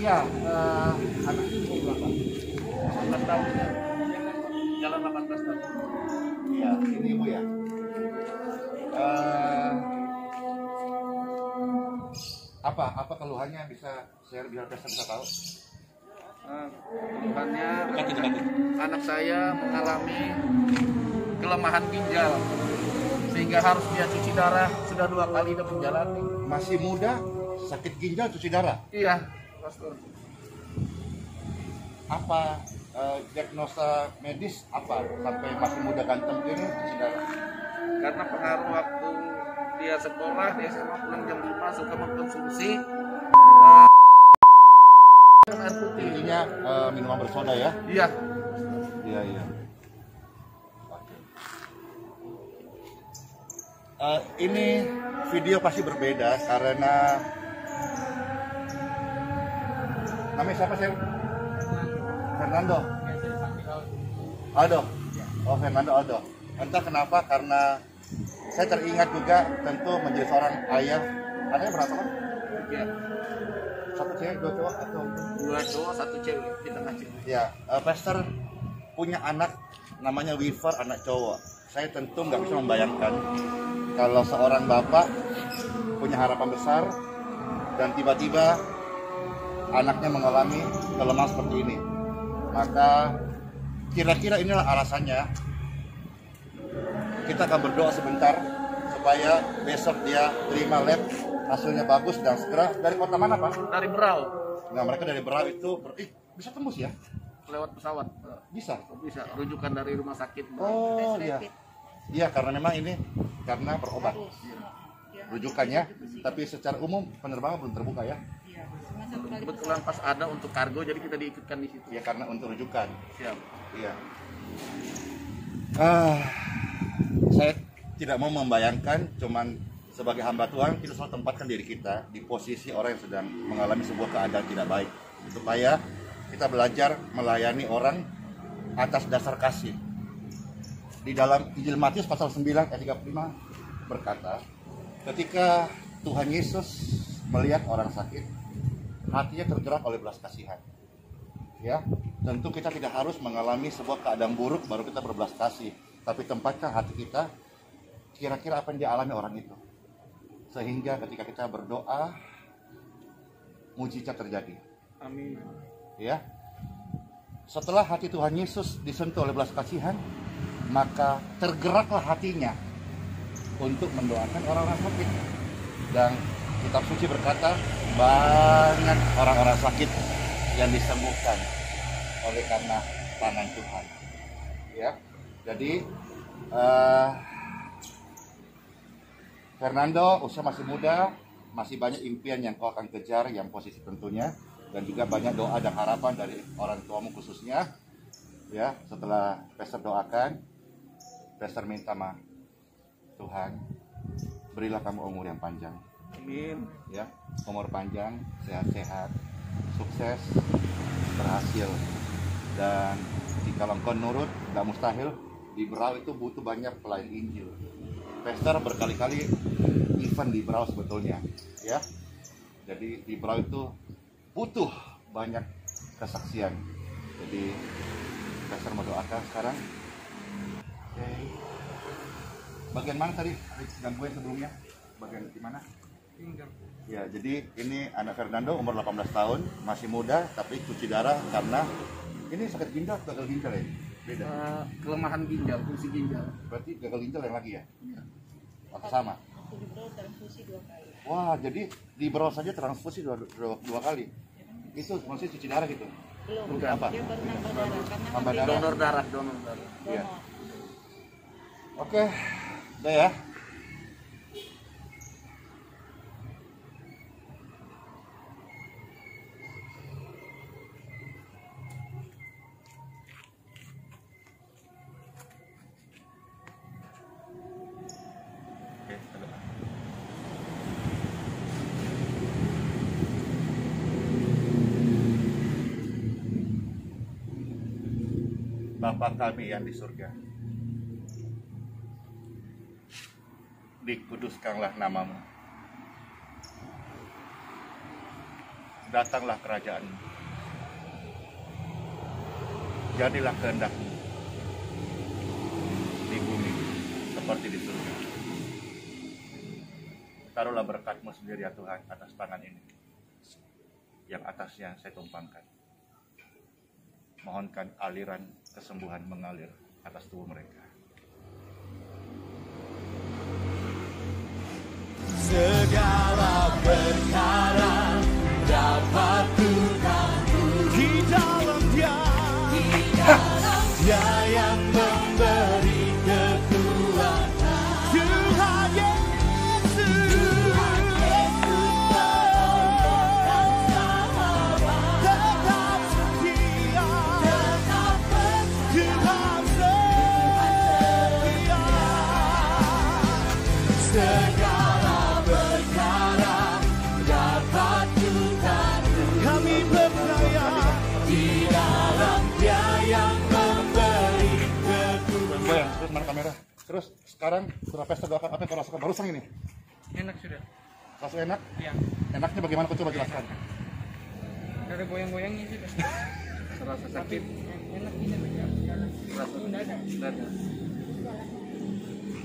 Iya, anaknya umur berapa? 18 tahun ya. Jalan 18 tahun. Iya, ini ibu ya. Apa keluhannya bisa share biar pesan bisa tahu? Keluhannya anak saya mengalami kelemahan ginjal sehingga harus dia cuci darah sudah 2 kali dia menjalani. Masih muda, sakit ginjal, cuci darah. Iya, Pastor. Apa diagnosa medis apa sampai masih muda ganteng ini cuci darah? Karena pengaruh waktu dia sekolah, dia SMA pulang jam 5 suka mengkonsumsi air putih. Intinya minuman bersoda ya? Iya. Iya. Ini video pasti berbeda karena namanya siapa sih? Fernando. Aldo. Oh, Fernando Aldo. Entah kenapa, karena saya teringat juga tentu menjadi seorang ayah. Anaknya berapa kan? Iya. Satu cewek, 2 cowok atau 2 cowok, 1 cewek di tengah cewek. ya? Pastor punya anak namanya Weaver, anak cowok. Saya tentu nggak bisa membayangkan kalau seorang bapak punya harapan besar dan tiba-tiba anaknya mengalami kelemahan seperti ini. Maka kira-kira inilah alasannya. Kita akan berdoa sebentar supaya besok dia terima lab, hasilnya bagus dan segera. Dari kota mana Pak? Dari Berau. Nah, mereka dari Berau itu bisa tembus ya? Lewat pesawat. Bisa. Bisa rujukan dari rumah sakit. Oh iya. Iya, karena memang ini karena berobat. Rujukannya, tapi secara umum penerbangan belum terbuka ya? Kebetulan pas ada untuk kargo, jadi kita diikutkan di situ. Ya, karena untuk rujukan. Siap. Iya. Saya tidak mau membayangkan, cuman sebagai hamba Tuhan kita selalu tempatkan diri kita di posisi orang yang sedang mengalami sebuah keadaan tidak baik, supaya kita belajar melayani orang atas dasar kasih. Di dalam Injil Matius pasal 9 ayat 35 berkata, ketika Tuhan Yesus melihat orang sakit, hatinya tergerak oleh belas kasihan. Ya, tentu kita tidak harus mengalami sebuah keadaan buruk baru kita berbelas kasih, tapi tempatkan hati kita kira-kira apa yang dialami orang itu, sehingga ketika kita berdoa mujizat terjadi. Amin. Ya, setelah hati Tuhan Yesus disentuh oleh belas kasihan, maka tergeraklah hatinya untuk mendoakan orang-orang sakit. Dan kitab suci berkata banyak orang-orang sakit yang disembuhkan oleh karena tangan Tuhan. Ya, jadi Fernando usia masih muda, masih banyak impian yang kau akan kejar, yang positif tentunya, dan juga banyak doa dan harapan dari orang tuamu khususnya. Ya, setelah Pastor doakan, Pastor minta maaf, Tuhan berilah kamu umur yang panjang. Amin. Ya, umur panjang, sehat-sehat, sukses, berhasil. Dan jika engkau nurut, gak mustahil. Di Berau itu butuh banyak pelayan Injil. Pastor berkali-kali event di Berau sebetulnya, ya. Jadi di Berau itu butuh banyak kesaksian. Jadi Pastor mau doakan sekarang. Oke. Bagian mana tadi? Gangguan sebelumnya? Bagian di mana? Ya, jadi ini anak Fernando umur 18 tahun, masih muda tapi cuci darah karena ini sakit ginjal, gagal ginjal ya? Beda. Kelemahan ginjal, fungsi ginjal. Berarti gagal ginjal yang lagi ya? Atau sama? Di Berau transfusi 2 kali. Wah, jadi di Berau saja transfusi dua kali. Itu maksudnya cuci darah gitu? Belum. Bukan apa? Dia baru nambah darah karena Nambah kan darah. Donor darah, donor darah. Iya. donor. Oke, udah ya. Bapa kami yang di surga, dikuduskanlah namamu, datanglah kerajaan-Mu. Jadilah kehendak-Mu di bumi seperti di surga. Taruhlah berkat-Mu sendiri ya Tuhan atas tangan ini, yang atasnya saya tumpangkan. Mohonkan aliran kesembuhan mengalir atas tubuh mereka. Segala perkara dapat Tuhan di dalam Dia, Dia yang memberi kekuatan. Tuhan Yesus, tetap setia, Tuhan setia. Segala perkara dapat Tuhan, kami percaya di dalam Dia yang memberi kekuatan. Goyang, terus mana kamera? Terus sekarang setelah pesta doakan apa yang kau rasakan barusan ini? Enak sudah. Langsung enak? Iya. Enaknya bagaimana? Kau coba jelaskan. Ada goyang-goyangnya sudah. Serasa sakit. Enak ini berjalan. Serasa Tidak ada. tidak ada.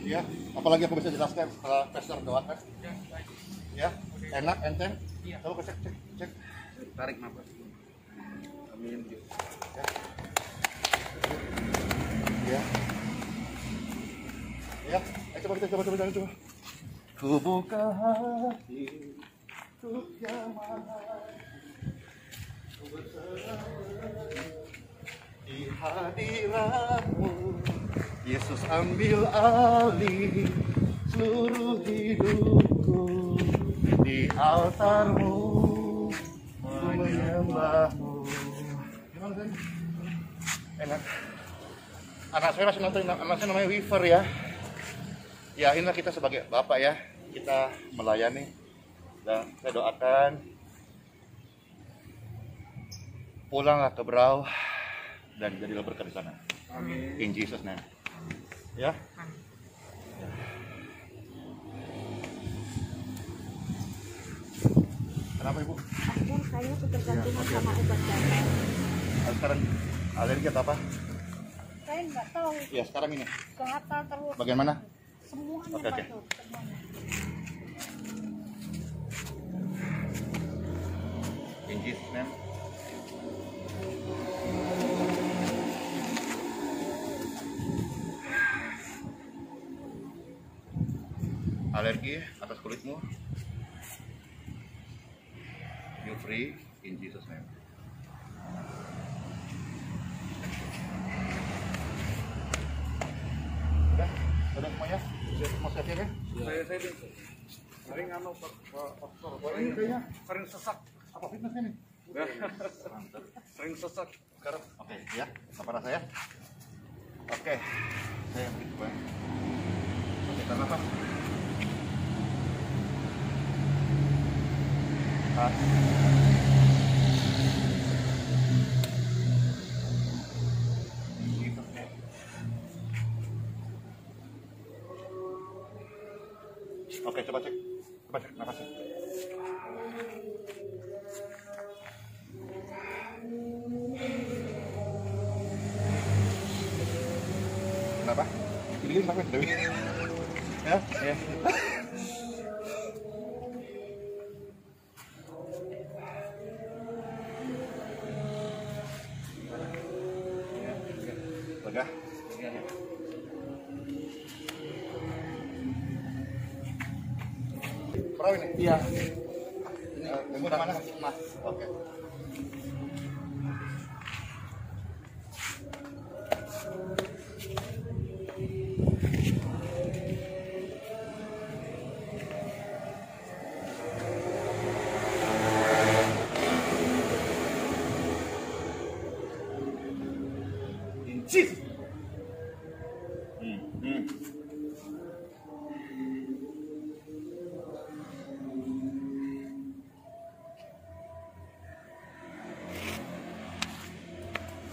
Ya, apalagi aku bisa jelaskan setelah pesta doakan? Ya, baik. Ya, enak, enteng. Iya. Coba cek, cek, cek. Tarik nafas. Amin. Ya. Ya, coba kita coba. Ku buka hati untuk yang mahal, ku berserah di hadirat-Mu. Yesus ambil alih seluruh hidupku, di altar-Mu menyembah-Mu. Gimana tadi? Enak. Anak saya masih nonton, anak saya namanya Weaver ya. Ya, inilah kita sebagai bapak ya, kita melayani dan saya doakan pulanglah ke Berau dan jadilah berkat di sana. Amin. In Jesus name. Ya. Kenapa Ibu? Kan saya ketergantungan sama obat gatal. Sekarang alergi atau apa? Saya nggak tahu, Ya, sekarang ini. gatal terus. Bagaimana? Semuanya Oke, oke. Pak, semuanya. In Jesus name. Alergi atas kulitmu, you free in Jesus name. Udah semuanya? Mau siap ya? Saya ini sering Pak Pastor. Ini kayaknya Sering sesak. apa fitness ini? Sering sesak. Sekarang, oke ya, apa rasa ya? Oke, saya yang begitu Pak. Oke, tarik nafas. Tas. Gitu. Oke, coba cek nafasnya. Kenapa? Gini sampai Dewi. Ya, ya. Lega? Perahu ini? Iya. Tunggu di mana? Mas. Oke. Incis.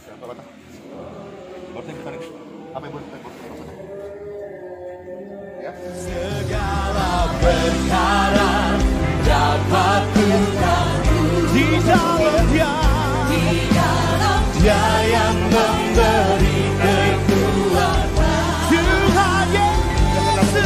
Siapa kata? Borting kita nih. Apa yang boleh kita maksudnya? Ya. Segala perkara dapat Tuhan di Dia yang memberi kekuatan. Tuhan Yesus.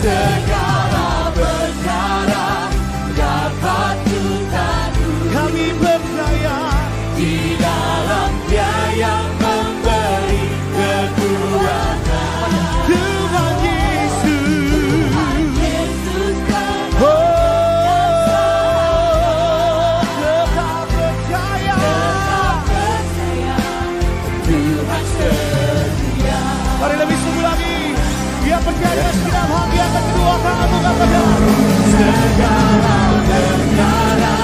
Segala perkara dapat Tuhanku. Kami percaya di dalam Dia yang memberi kekuatan. Tuhan Yesus. Oh, tetap percaya. Tuhan setia. Mari lebih sungguh lagi. Dia percaya setiap hal Dia akan keduakan bukan pada. Segala perkara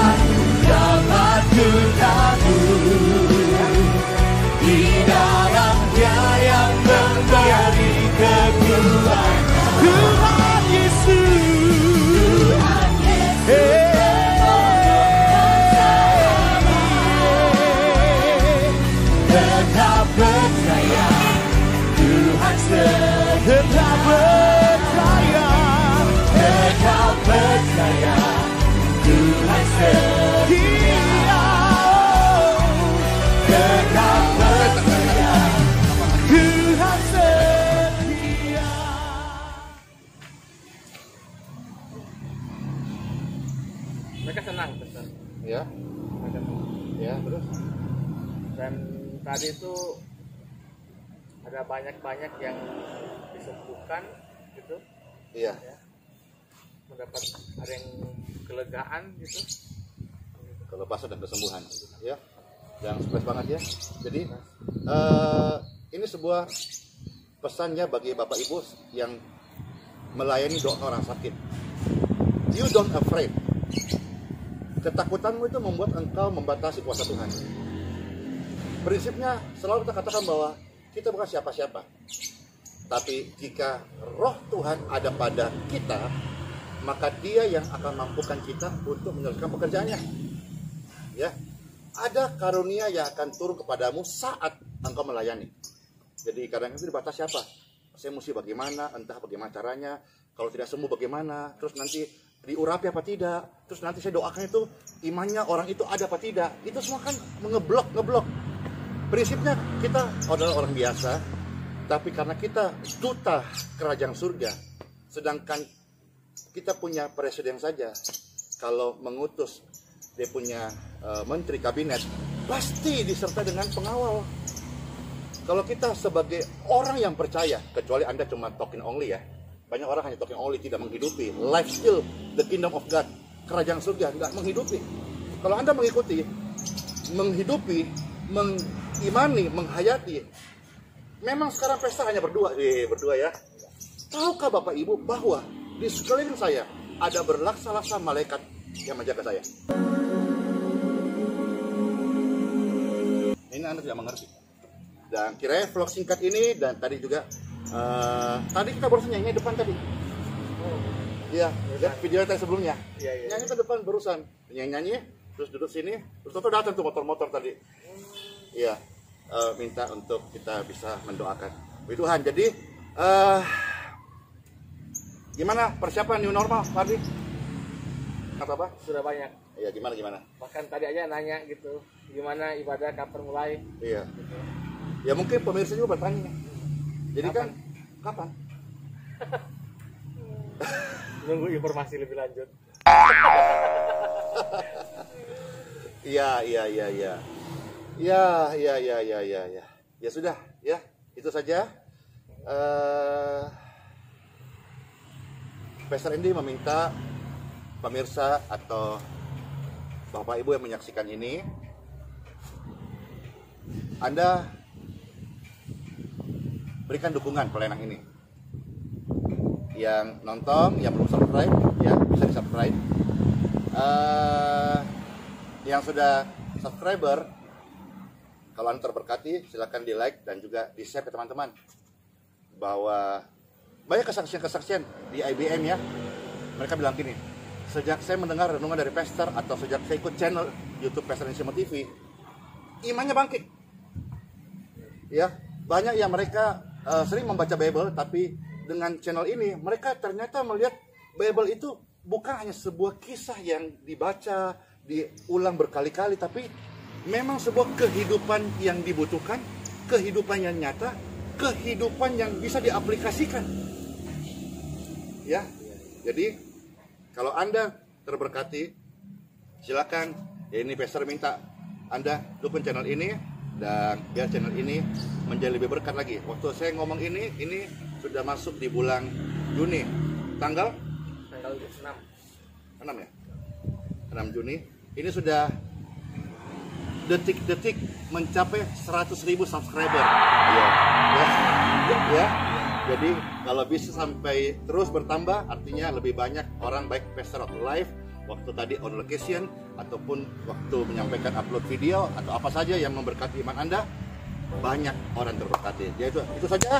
dapat Tuhanku. Di dalam Dia yang memberi kekuatan. Tuhan Yesus. Tuhan Yesus. Tetap percaya. Tuhan setia. Tetap percaya, tetap percaya, Tuhan setia. Tetap percaya, Tuhan setia. Mereka senang, Pastor. Ya, Mereka senang. ya terus. Dan tadi itu ada banyak yang disembuhkan gitu, Iya. ya. Mendapat ada yang kelegaan gitu. Kelepasan dan kesembuhan, ya. Yang sukses banget ya. Jadi ini sebuah pesannya bagi Bapak Ibu yang melayani doa orang sakit. You don't afraid. Ketakutanmu itu membuat engkau membatasi kuasa Tuhan. Prinsipnya selalu kita katakan bahwa kita bukan siapa-siapa. Tapi jika roh Tuhan ada pada kita, maka Dia yang akan mampukan kita untuk menyelesaikan pekerjaannya. Ya, ada karunia yang akan turun kepadamu saat engkau melayani. Jadi kadang itu dibatasi apa? Saya mesti bagaimana, entah bagaimana caranya. Kalau tidak sembuh bagaimana? Terus nanti diurapi apa tidak? Terus nanti saya doakan itu imannya orang itu ada apa tidak? Itu semua kan ngeblok. Prinsipnya kita adalah orang biasa, tapi karena kita duta kerajaan surga, sedangkan kita punya presiden saja, kalau mengutus dia punya menteri kabinet, pasti disertai dengan pengawal. Kalau kita sebagai orang yang percaya, kecuali Anda cuma talking only ya, banyak orang hanya talking only, tidak menghidupi. Life still the kingdom of God, kerajaan surga, nggak menghidupi. Kalau Anda mengikuti, menghidupi, mengimani, menghayati. Memang sekarang pesta hanya berdua ya. Tahukah Bapak Ibu bahwa di sekeliling saya ada berlaksa-laksa malaikat yang menjaga saya? Ini Anda tidak mengerti. Dan kiranya vlog singkat ini dan tadi juga tadi kita barusan nyanyi depan tadi. Iya, lihat video tadi sebelumnya. Iya. Nyanyi ke depan barusan. Nyanyi, terus duduk sini, terus datang tuh motor-motor tadi. Iya, minta untuk kita bisa mendoakan. Puji Tuhan. Jadi gimana persiapan new normal, Fardi? Kata apa? Sudah banyak. Iya, gimana? Bahkan tadi aja nanya gitu, gimana ibadah kapan mulai? Iya. Ya mungkin pemirsa juga bertanya. Jadi Kapan? kapan? Nunggu informasi lebih lanjut. Iya. Ya sudah, ya itu saja. Pastor Andy meminta pemirsa atau Bapak Ibu yang menyaksikan ini, Anda berikan dukungan pelayanan ini. Yang nonton, yang belum subscribe, ya bisa di subscribe. Yang sudah subscriber, kalau Anda terberkati, silakan di like dan juga di share ke teman-teman. Bahwa banyak kesaksian-kesaksian di IBM ya. Mereka bilang gini, sejak saya mendengar renungan dari Pastor atau sejak saya ikut channel YouTube Pastor Insyama TV, imannya bangkit. Ya, banyak yang mereka sering membaca Bible, tapi dengan channel ini mereka ternyata melihat Bible itu bukan hanya sebuah kisah yang dibaca, diulang berkali-kali, tapi memang sebuah kehidupan yang dibutuhkan, kehidupan yang nyata, kehidupan yang bisa diaplikasikan. Ya, jadi kalau Anda terberkati, silakan. Ya, ini Pastor minta Anda dukung channel ini dan biar channel ini menjadi lebih berkat lagi. Waktu saya ngomong ini sudah masuk di bulan Juni, tanggal 6 ya, 6 Juni. Ini sudah detik-detik mencapai 100.000 subscriber. Ya. Jadi kalau bisa sampai terus bertambah, artinya lebih banyak orang baik Pastor waktu live, waktu tadi on location, ataupun waktu menyampaikan upload video atau apa saja yang memberkati iman Anda, banyak orang terberkati. Ya itu saja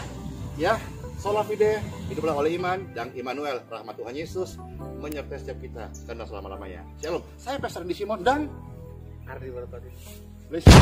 ya. Sola Fide, hiduplah oleh iman, dan Immanuel, rahmat Tuhan Yesus menyertai setiap kita karena selama-lamanya. Shalom. Saya Pastor Andi Simon dan Ardi Bartadi. Bless you.